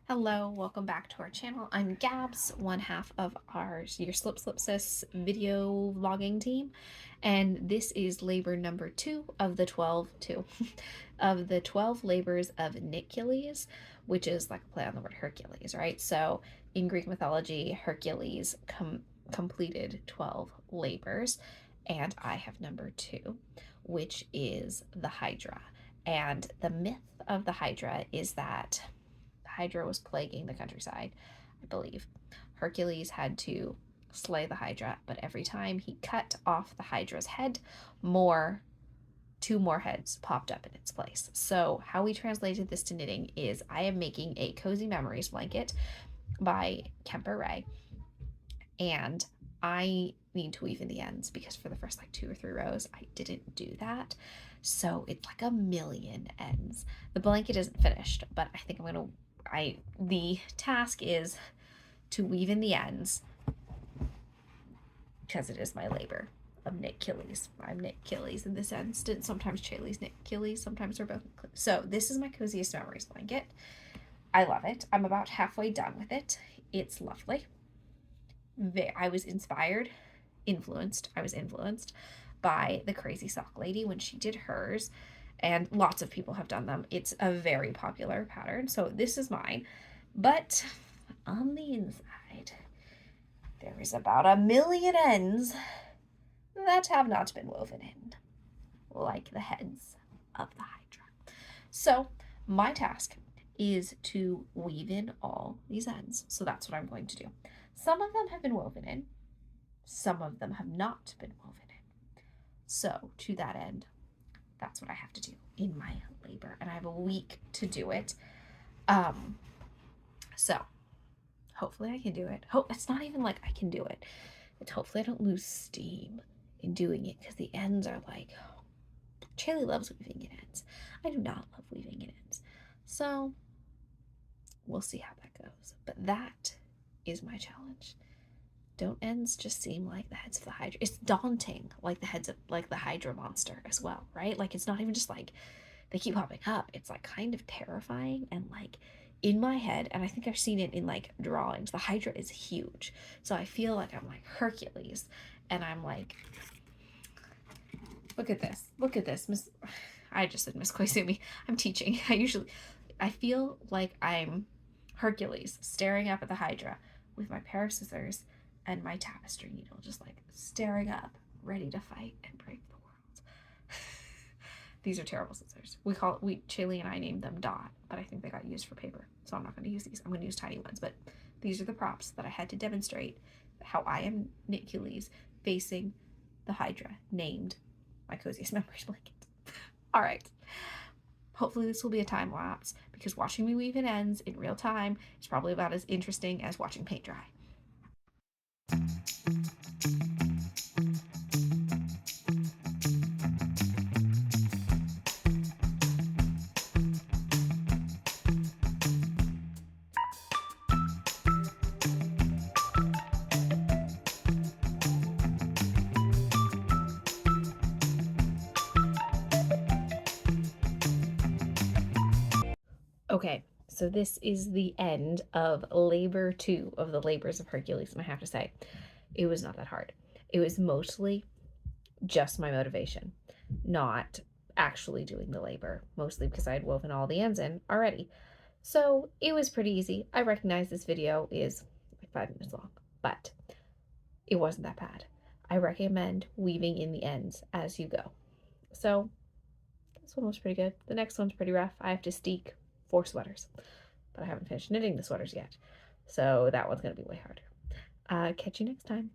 Hello, welcome back to our channel. I'm Gabz, one half of your Slip Slip Sis video vlogging team, and this is labor number 2 of the 12 of the 12 labors of Knitcules, which is like a play on the word Hercules, right? So in Greek mythology, Hercules completed 12 labors, and I have number 2, which is the Hydra. And the myth of the Hydra is that Hydra was plaguing the countryside, I believe. Hercules had to slay the Hydra, but every time he cut off the Hydra's head, two more heads popped up in its place. So how we translated this to knitting is I am making a cozy memories blanket by Kemper Ray, and I need to weave in the ends because for the first like 2 or 3 rows I didn't do that, so it's like a million ends. The blanket isn't finished, but I think the task is to weave in the ends because it is my labor of Knitcules. I'm Knitcules in this instance. Sometimes Chaley's Knitcules, sometimes they're both. So this is my coziest memories blanket. I love it. I'm about halfway done with it. It's lovely. I was influenced by the Crazy Sock Lady when she did hers, and lots of people have done them. It's a very popular pattern, so this is mine. But on the inside, there is about a million ends that have not been woven in, like the heads of the Hydra. So my task is to weave in all these ends. So that's what I'm going to do. Some of them have been woven in, some of them have not been woven in. So to that end, that's what I have to do in my labor, and I have a week to do it. So hopefully I can do it. It's not even like I can do it. It's hopefully I don't lose steam in doing it, because the ends are like, Chaley loves weaving in ends. I do not love weaving in ends. So we'll see how that goes. But that is my challenge. Don't ends just seem like the heads of the Hydra? It's daunting, like the heads of like the Hydra monster as well, right? Like it's not even just like they keep popping up. It's like kind of terrifying, and like in my head, and I think I've seen it in like drawings, the Hydra is huge. So I feel like I'm like Hercules, and I'm like, look at this, Miss. I just said Miss Koizumi. I'm teaching. I feel like I'm Hercules staring up at the Hydra with my pair of scissors and my tapestry needle, just like staring up, ready to fight and break the world. These are terrible scissors. Chaley and I named them Dot, but I think they got used for paper, so I'm not going to use these. I'm going to use tiny ones, but these are the props that I had to demonstrate how I am Knitcules facing the Hydra, named my coziest memories blanket. All right. Hopefully this will be a time lapse, because watching me weave in ends in real time is probably about as interesting as watching paint dry. Okay, so this is the end of labor 2 of the labors of Hercules, and I have to say, it was not that hard. It was mostly just my motivation, not actually doing the labor, mostly because I had woven all the ends in already. So it was pretty easy. I recognize this video is like 5 minutes long, but it wasn't that bad. I recommend weaving in the ends as you go. So this one was pretty good. The next one's pretty rough. I have to steek 4 sweaters, but I haven't finished knitting the sweaters yet, so that one's going to be way harder. Catch you next time.